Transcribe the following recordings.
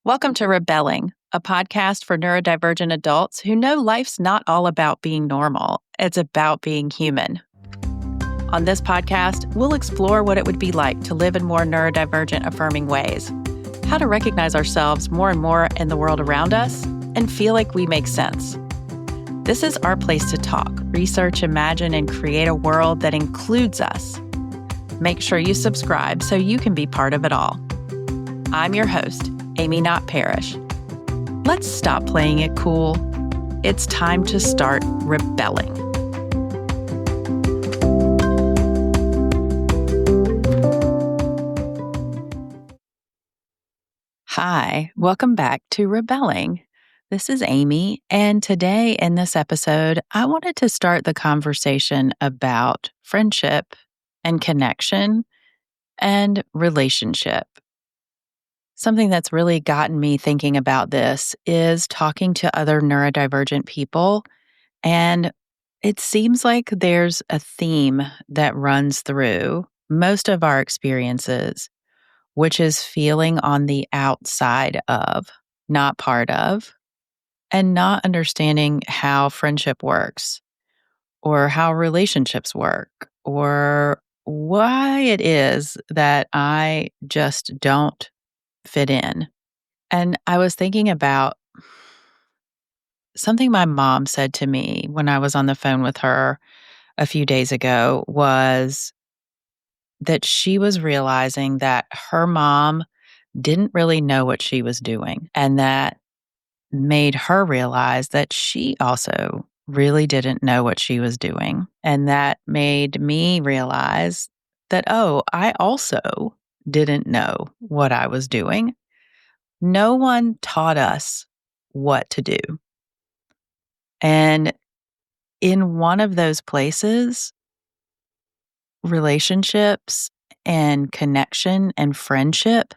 Welcome to Rebelling, a podcast for neurodivergent adults who know life's not all about being normal. It's about being human. On this podcast, we'll explore what it would be like to live in more neurodivergent affirming ways, how to recognize ourselves more and more in the world around us, and feel like we make sense. This is our place to talk, research, imagine, and create a world that includes us. Make sure you subscribe so you can be part of it all. I'm your host, Amy Not Parrish. Let's stop playing it cool. It's time to start rebelling. Hi, welcome back to Rebelling. This is Amy, and today in this episode, I wanted to start the conversation about friendship and connection and relationship. Something that's really gotten me thinking about this is talking to other neurodivergent people, and it seems like there's a theme that runs through most of our experiences, which is feeling on the outside of, not part of, and not understanding how friendship works, or how relationships work, or why it is that I just don't fit in. And I was thinking about something my mom said to me when I was on the phone with her a few days ago was that she was realizing that her mom didn't really know what she was doing. And that made her realize that she also really didn't know what she was doing. And that made me realize that, I also didn't know what I was doing. No one taught us what to do. And in one of those places, relationships and connection and friendship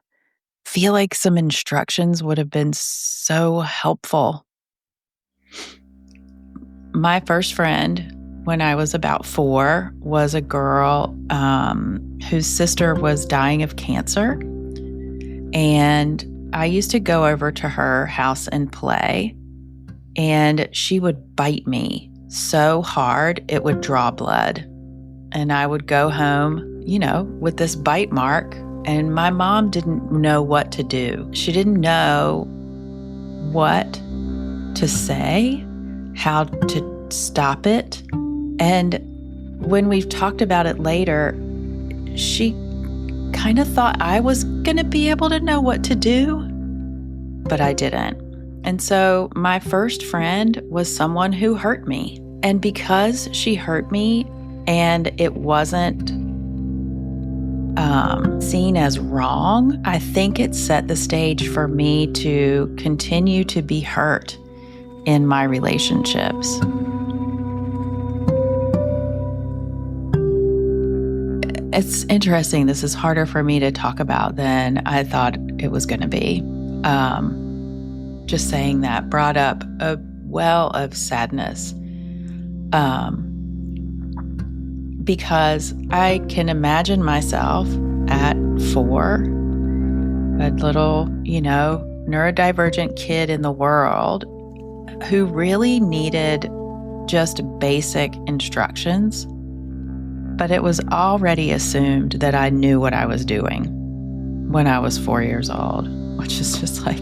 feel like some instructions would have been so helpful. My first friend, when I was about 4, was a girl whose sister was dying of cancer. And I used to go over to her house and play, and she would bite me so hard it would draw blood. And I would go home, with this bite mark, and my mom didn't know what to do. She didn't know what to say, how to stop it. And when we've talked about it later, she kind of thought I was going to be able to know what to do, but I didn't. And so my first friend was someone who hurt me. And because she hurt me and it wasn't seen as wrong, I think it set the stage for me to continue to be hurt in my relationships. It's interesting. This is harder for me to talk about than I thought it was going to be. Just saying that brought up a well of sadness. Because I can imagine myself at 4, a little, neurodivergent kid in the world who really needed just basic instructions. But it was already assumed that I knew what I was doing when I was 4 years old, which is just like,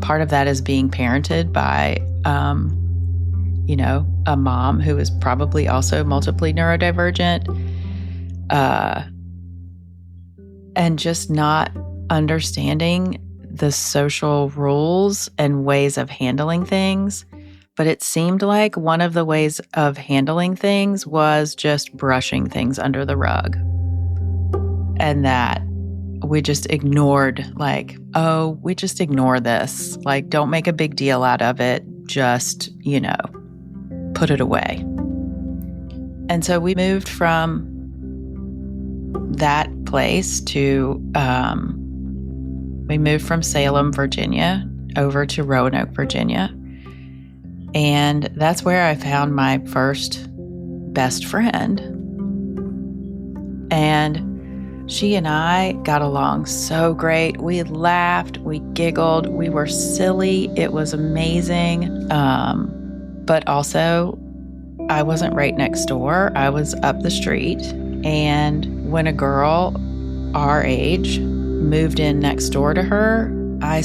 part of that is being parented by, a mom who is probably also multiply neurodivergent, and just not understanding the social rules and ways of handling things. But it seemed like one of the ways of handling things was just brushing things under the rug. And that we just ignored, we just ignore this. Don't make a big deal out of it. Just, put it away. And so we moved from that place to, we moved from Salem, Virginia, over to Roanoke, Virginia. And that's where I found my first best friend. And She and I got along so great. We laughed, we giggled, we were silly. It was amazing. But also, I wasn't right next door. I was up the street. And when a girl our age moved in next door to her, I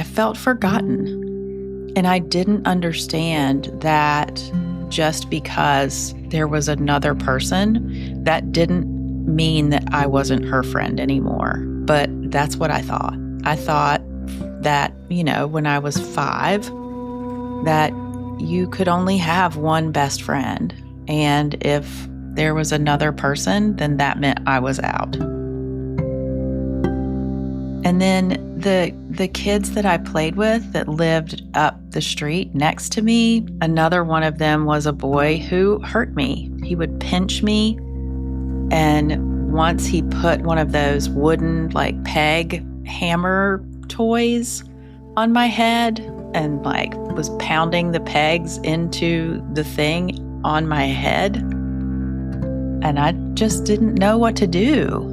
felt forgotten. And I didn't understand that just because there was another person, that didn't mean that I wasn't her friend anymore. But that's what I thought. I thought that, when I was 5, that you could only have one best friend. And if there was another person, then that meant I was out. And then the kids that I played with that lived up the street next to me, another one of them was a boy who hurt me. He would pinch me. And once he put one of those wooden peg hammer toys on my head and was pounding the pegs into the thing on my head. And I just didn't know what to do.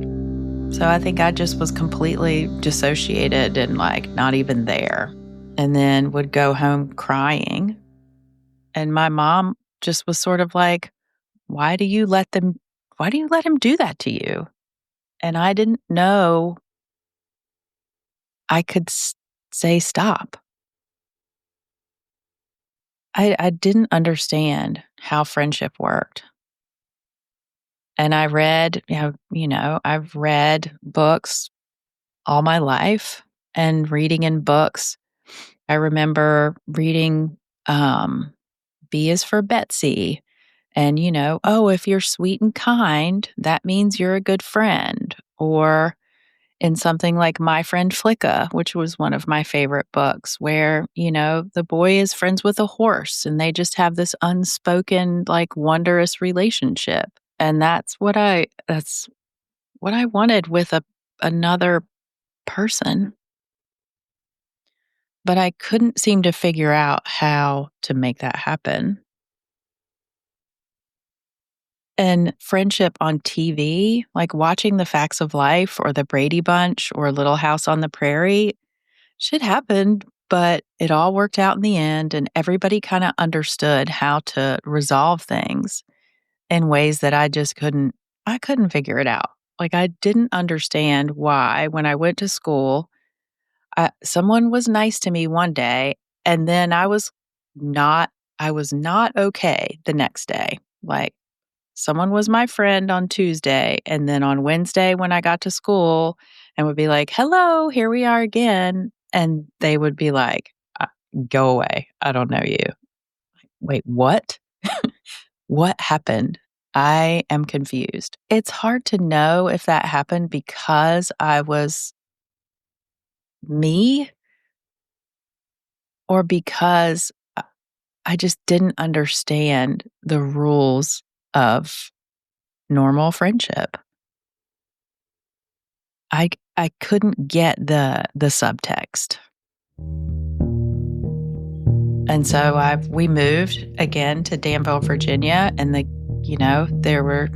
So I think I just was completely dissociated and not even there. And then would go home crying. And my mom just was sort of like, why do you let him do that to you? And I didn't know I could say stop. I didn't understand how friendship worked. And I read, I've read books all my life and reading in books. I remember reading B is for Betsy. And, if you're sweet and kind, that means you're a good friend. Or in something like My Friend Flicka, which was one of my favorite books, where, the boy is friends with a horse and they just have this unspoken, wondrous relationship. And that's what I wanted with another person. But I couldn't seem to figure out how to make that happen. And friendship on TV, watching The Facts of Life or The Brady Bunch or Little House on the Prairie, shit happened, but it all worked out in the end, and everybody kind of understood how to resolve things in ways that I couldn't figure it out. I didn't understand why when I went to school, someone was nice to me one day, and then I was not okay the next day. Someone was my friend on Tuesday, and then on Wednesday when I got to school and would be like, hello, here we are again. And they would be like, go away. I don't know you. Wait, what? What happened? I am confused. It's hard to know if that happened because I was me or because I just didn't understand the rules of normal friendship. I couldn't get the subtext. And so we moved again to Danville, Virginia, and there were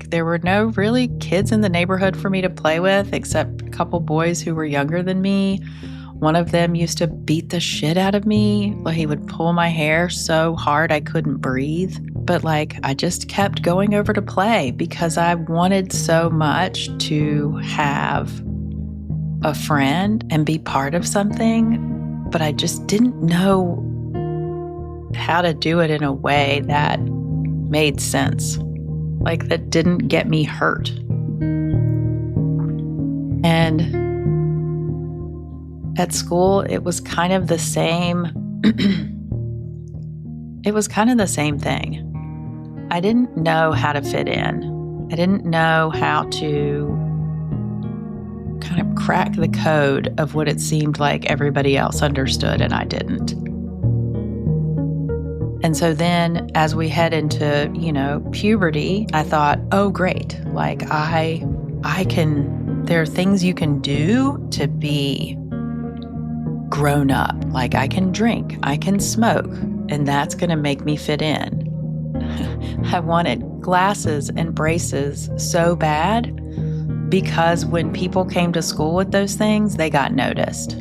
there were no really kids in the neighborhood for me to play with except a couple boys who were younger than me. One of them used to beat the shit out of me. He would pull my hair so hard I couldn't breathe. But I just kept going over to play because I wanted so much to have a friend and be part of something. But I just didn't know how to do it in a way that made sense. That didn't get me hurt. And at school, it was kind of the same. It was kind of the same thing. I didn't know how to fit in. I didn't know how to kind of crack the code of what it seemed like everybody else understood, and I didn't. And so then as we head into, puberty, I thought, oh, great. There are things you can do to be grown up. I can drink, I can smoke, and that's going to make me fit in. I wanted glasses and braces so bad because when people came to school with those things, they got noticed.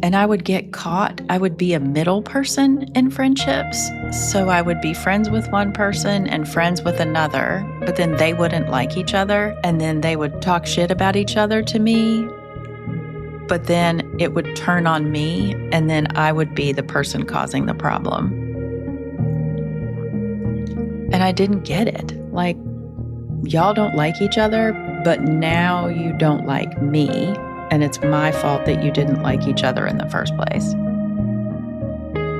And I would get caught. I would be a middle person in friendships. So I would be friends with one person and friends with another, but then they wouldn't like each other. And then they would talk shit about each other to me. But then it would turn on me, and then I would be the person causing the problem. And I didn't get it. Like, y'all don't like each other, but now you don't like me, and it's my fault that you didn't like each other in the first place.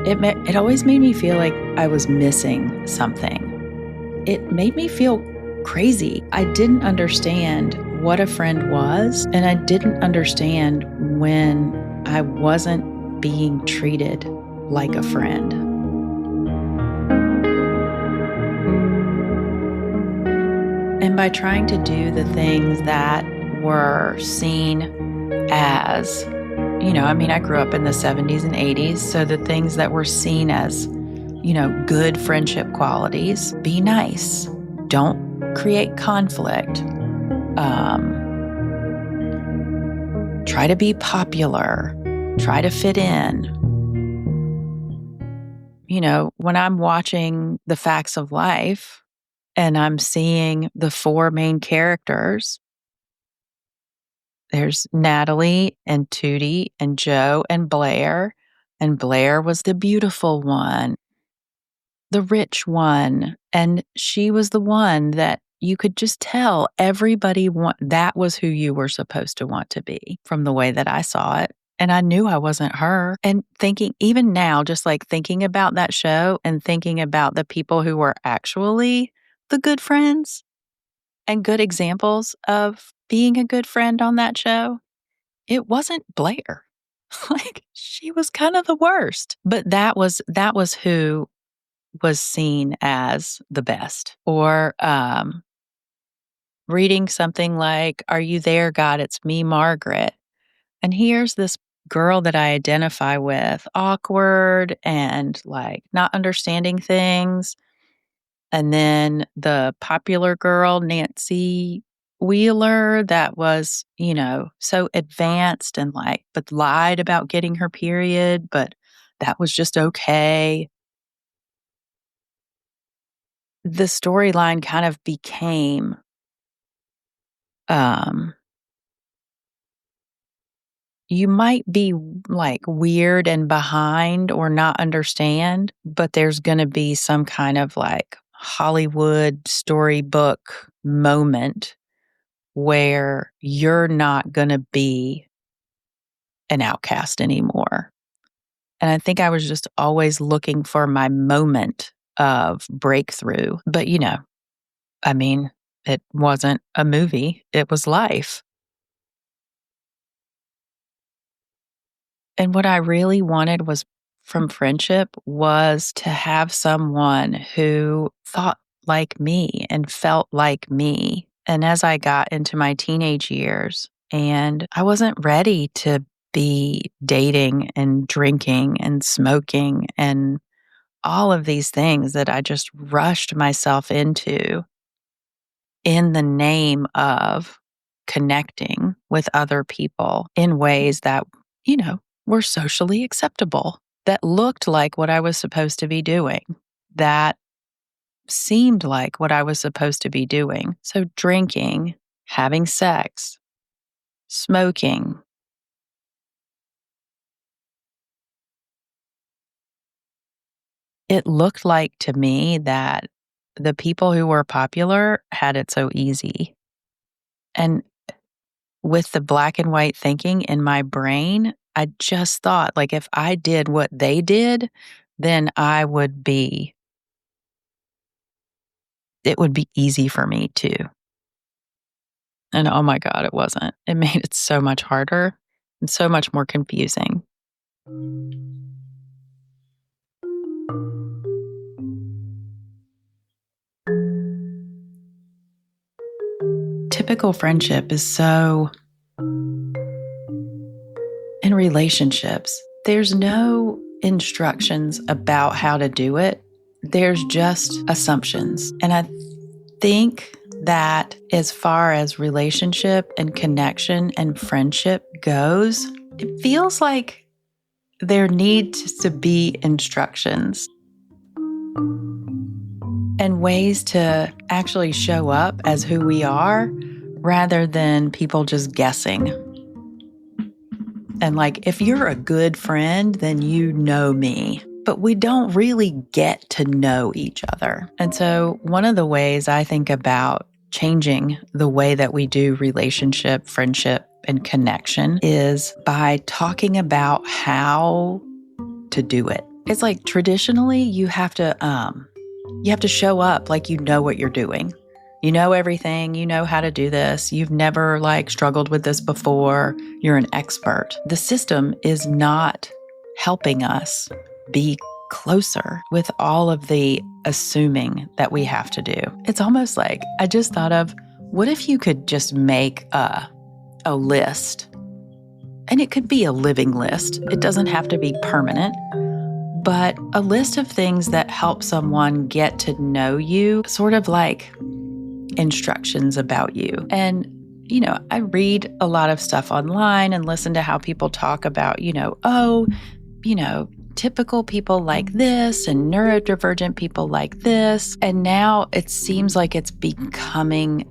It always made me feel like I was missing something. It made me feel crazy. I didn't understand what a friend was, and I didn't understand when I wasn't being treated like a friend. And by trying to do the things that were seen as, I grew up in the 70s and 80s, so the things that were seen as, good friendship qualities: be nice, don't create conflict, try to be popular, try to fit in. When I'm watching The Facts of Life and I'm seeing the four main characters, there's Natalie and Tootie and Joe and Blair was the beautiful one, the rich one, and she was the one that you could just tell everybody that was who you were supposed to want to be from the way that I saw it. And I knew I wasn't her. And thinking, even now, just like thinking about that show and thinking about the people who were actually the good friends and good examples of being a good friend on that show, it wasn't Blair. Like, she was kind of the worst. But that was who was seen as the best. Or reading something like, "Are you there, God? It's me, Margaret." And here's this girl that I identify with, awkward and like not understanding things. And then the popular girl, Nancy Wheeler, that was, so advanced and but lied about getting her period, but that was just okay. The storyline kind of became, um, you might be like weird and behind or not understand, but there's going to be some kind of like Hollywood storybook moment where you're not going to be an outcast anymore. And I think I was just always looking for my moment of breakthrough. But, it wasn't a movie, it was life. And what I really wanted from friendship was to have someone who thought like me and felt like me. And as I got into my teenage years, and I wasn't ready to be dating and drinking and smoking and all of these things that I just rushed myself into in the name of connecting with other people in ways that, were socially acceptable, that looked like what I was supposed to be doing, that seemed like what I was supposed to be doing. So drinking, having sex, smoking. It looked like to me that the people who were popular had it so easy. And with the black and white thinking in my brain, I just thought, like, if I did what they did, then it would be easy for me too. And oh my God, it wasn't. It made it so much harder and so much more confusing. Typical friendship is so, in relationships, there's no instructions about how to do it. There's just assumptions. And I think that as far as relationship and connection and friendship goes, it feels like there needs to be instructions and ways to actually show up as who we are rather than people just guessing. And like, if you're a good friend, then you know me. But we don't really get to know each other. And so one of the ways I think about changing the way that we do relationship, friendship, and connection is by talking about how to do it. It's like traditionally you have to show up like you know what you're doing. You know everything, you know how to do this. You've never struggled with this before. You're an expert. The system is not helping us be closer with all of the assuming that we have to do. It's almost like I just thought of, what if you could just make a list? And it could be a living list. It doesn't have to be permanent, but a list of things that help someone get to know you, sort of like instructions about you. And, I read a lot of stuff online and listen to how people talk about, typical people like this and neurodivergent people like this. And now it seems like it's becoming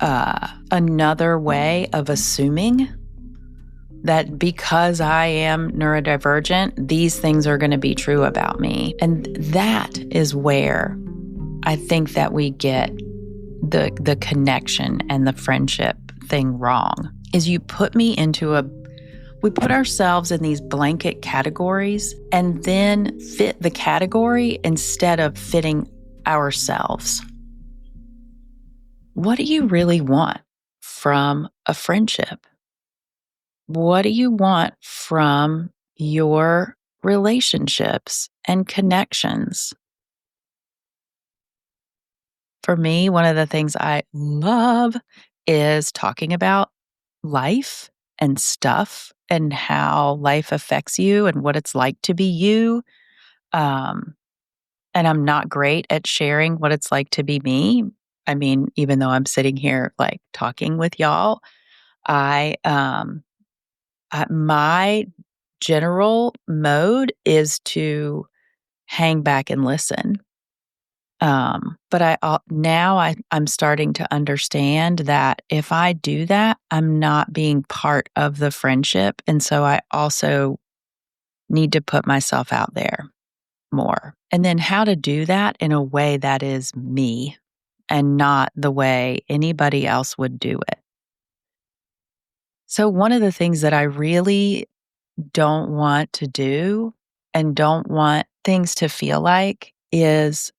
another way of assuming that because I am neurodivergent, these things are going to be true about me. And that is where I think that we get the connection and the friendship thing wrong, is we put ourselves in these blanket categories and then fit the category instead of fitting ourselves. What do you really want from a friendship? What do you want from your relationships and connections? For me, one of the things I love is talking about life and stuff and how life affects you and what it's like to be you. And I'm not great at sharing what it's like to be me. I mean, even though I'm sitting here talking with y'all, my general mode is to hang back and listen. But I'm starting to understand that if I do that, I'm not being part of the friendship. And so I also need to put myself out there more. And then how to do that in a way that is me and not the way anybody else would do it. So one of the things that I really don't want to do and don't want things to feel like is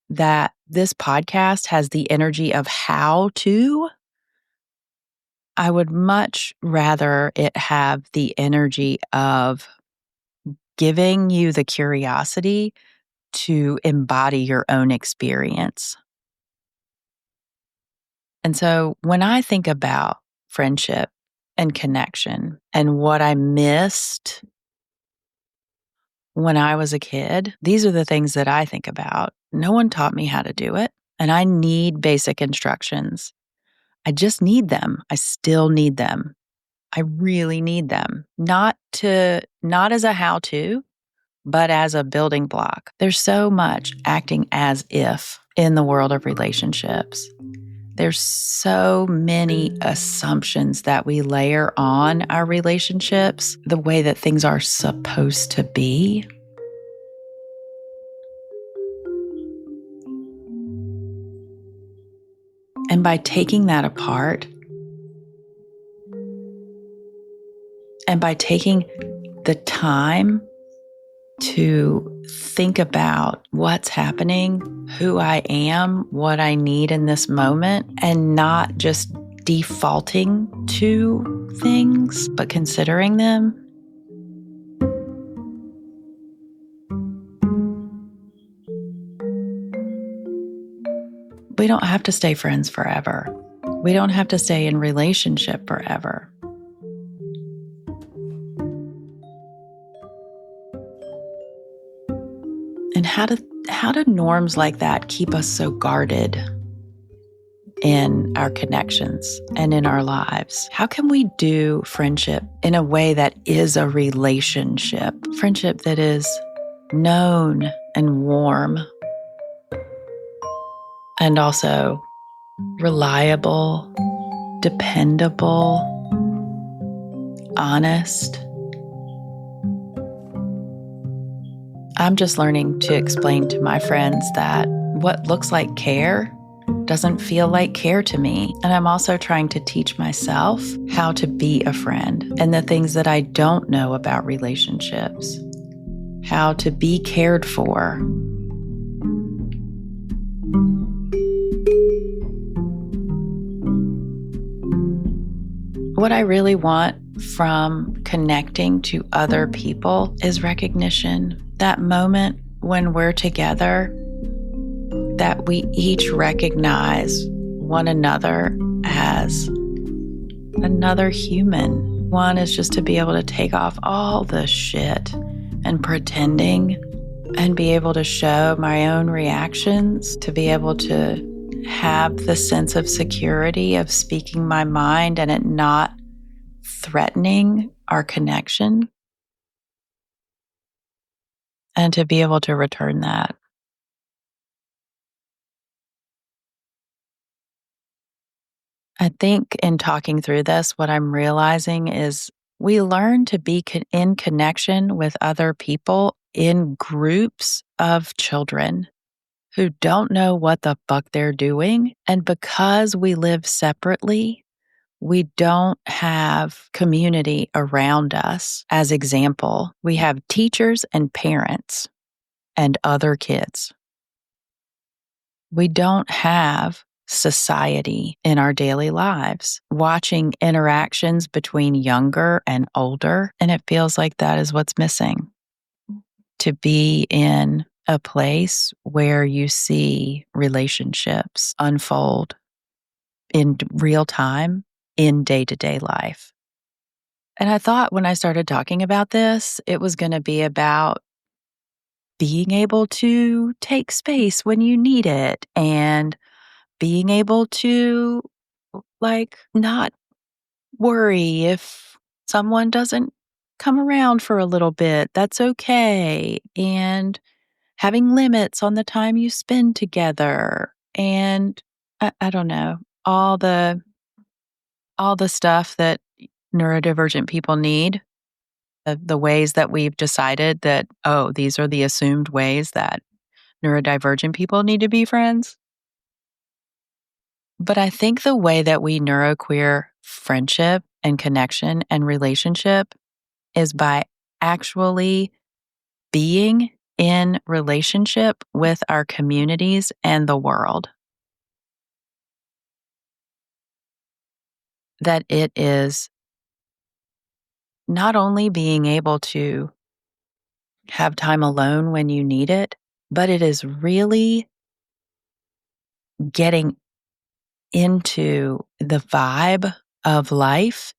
that this podcast has the energy of how to. I would much rather it have the energy of giving you the curiosity to embody your own experience. And so when I think about friendship and connection and what I missed when I was a kid, these are the things that I think about. No one taught me how to do it, and I need basic instructions. I just need them. I still need them. I really need them. Not as a how-to, but as a building block. There's so much acting as if in the world of relationships. There's so many assumptions that we layer on our relationships, the way that things are supposed to be. And by taking that apart, and by taking the time to think about what's happening, who I am, what I need in this moment, and not just defaulting to things, but considering them. We don't have to stay friends forever. We don't have to stay in relationship forever. how do norms like that keep us so guarded in our connections and in our lives? How can we do friendship in a way that is a relationship? Friendship that is known and warm and also reliable, dependable, honest. I'm just learning to explain to my friends that what looks like care doesn't feel like care to me. And I'm also trying to teach myself how to be a friend and the things that I don't know about relationships, how to be cared for. What I really want from connecting to other people is recognition. That moment when we're together, that we each recognize one another as another human. One is just to be able to take off all the shit and pretending and be able to show my own reactions, to be able to have the sense of security of speaking my mind and it not threatening our connection, and to be able to return that. I think in talking through this, what I'm realizing is we learn to be in connection with other people in groups of children who don't know what the fuck they're doing. And because we live separately, we don't have community around us as example. We have teachers and parents and other kids. We don't have society in our daily lives, watching interactions between younger and older. And it feels like that is what's missing. To be in a place where you see relationships unfold in real time in day-to-day life. And I thought when I started talking about this, it was going to be about being able to take space when you need it and being able to not worry if someone doesn't come around for a little bit. That's okay. And having limits on the time you spend together. And I don't know, all the stuff that neurodivergent people need. The ways that we've decided that, oh, these are the assumed ways that neurodivergent people need to be friends. But I think the way that we neuroqueer friendship and connection and relationship is by actually being in relationship with our communities and the world. That it is not only being able to have time alone when you need it, but it is really getting into the vibe of life,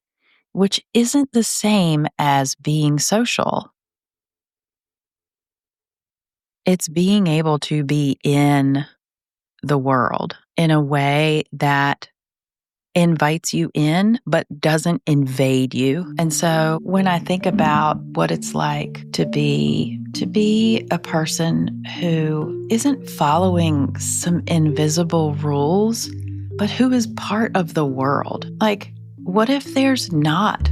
which isn't the same as being social. It's being able to be in the world in a way that invites you in, but doesn't invade you. And so when I think about what it's like to be a person who isn't following some invisible rules, but who is part of the world, what if there's not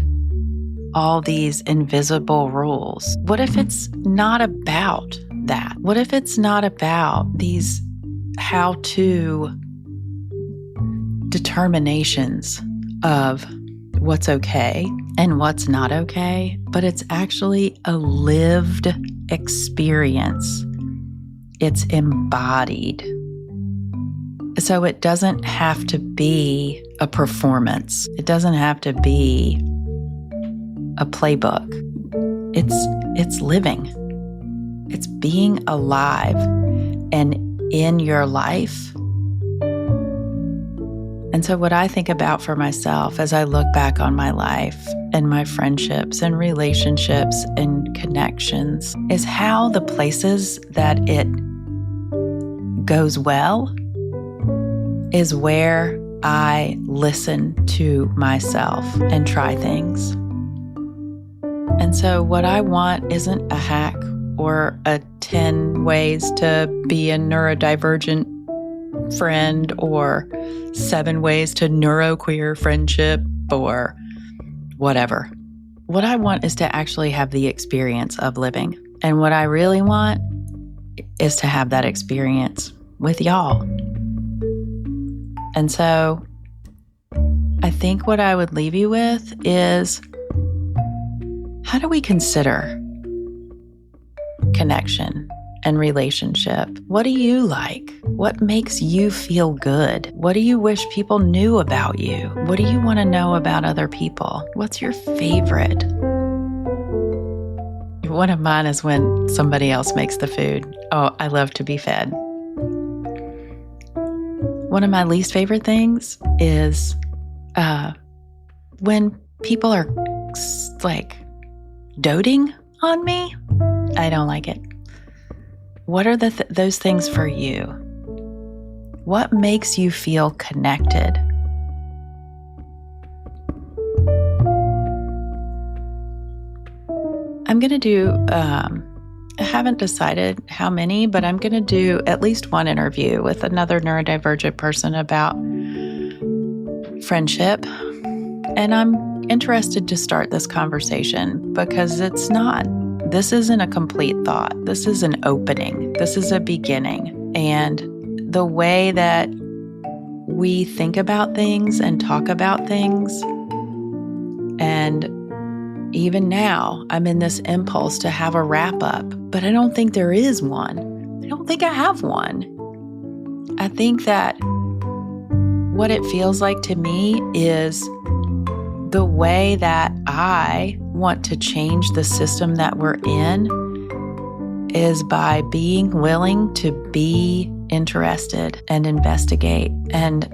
all these invisible rules? What if it's not about that? What if it's not about these how-to determinations of what's okay and what's not okay, but it's actually a lived experience. It's embodied. So it doesn't have to be a performance. It doesn't have to be a playbook. It's living. It's being alive and in your life. And so what I think about for myself as I look back on my life and my friendships and relationships and connections is how the places that it goes well is where I listen to myself and try things. And so what I want isn't a hack or a 10 ways to be a neurodivergent friend or 7 ways to neuroqueer friendship or whatever. What I want is to actually have the experience of living. And what I really want is to have that experience with y'all. And so I think what I would leave you with is, how do we consider connection and relationship? What do you like? What makes you feel good? What do you wish people knew about you? What do you want to know about other people? What's your favorite? One of mine is when somebody else makes the food. Oh, I love to be fed. One of my least favorite things is when people are like doting on me. I don't like it. What are those things for you? What makes you feel connected? I'm going to do, I haven't decided how many, but I'm going to do at least one interview with another neurodivergent person about friendship. And I'm interested to start this conversation because this isn't a complete thought. This is an opening. This is a beginning. And the way that we think about things and talk about things, and even now, I'm in this impulse to have a wrap up, but I don't think there is one. I don't think I have one. I think that what it feels like to me is the way that I want to change the system that we're in is by being willing to be interested and investigate and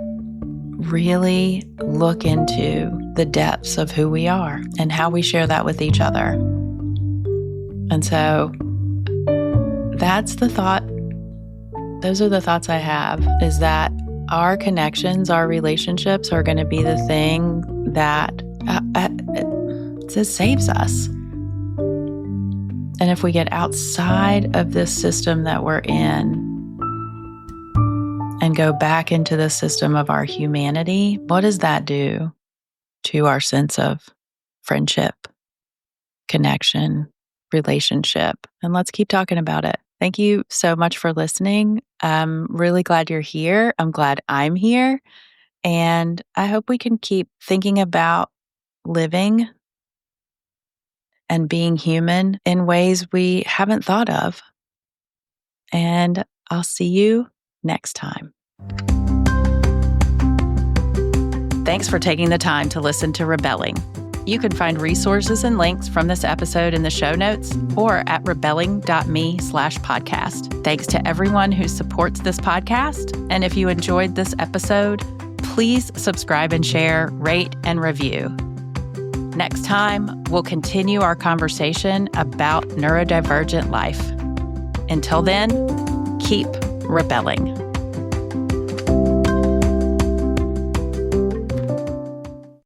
really look into the depths of who we are and how we share that with each other. And so that's the thought. Those are the thoughts I have, is that our connections, our relationships are going to be the thing that it saves us. And if we get outside of this system that we're in and go back into the system of our humanity, what does that do to our sense of friendship, connection, relationship? And let's keep talking about it. Thank you so much for listening. I'm really glad you're here. I'm glad I'm here. And I hope we can keep thinking about living and being human in ways we haven't thought of. And I'll see you next time. Thanks for taking the time to listen to Rebelling. You can find resources and links from this episode in the show notes or at rebelling.me/podcast. Thanks to everyone who supports this podcast. And if you enjoyed this episode, please subscribe and share, rate, and review. Next time, we'll continue our conversation about neurodivergent life. Until then, keep rebelling.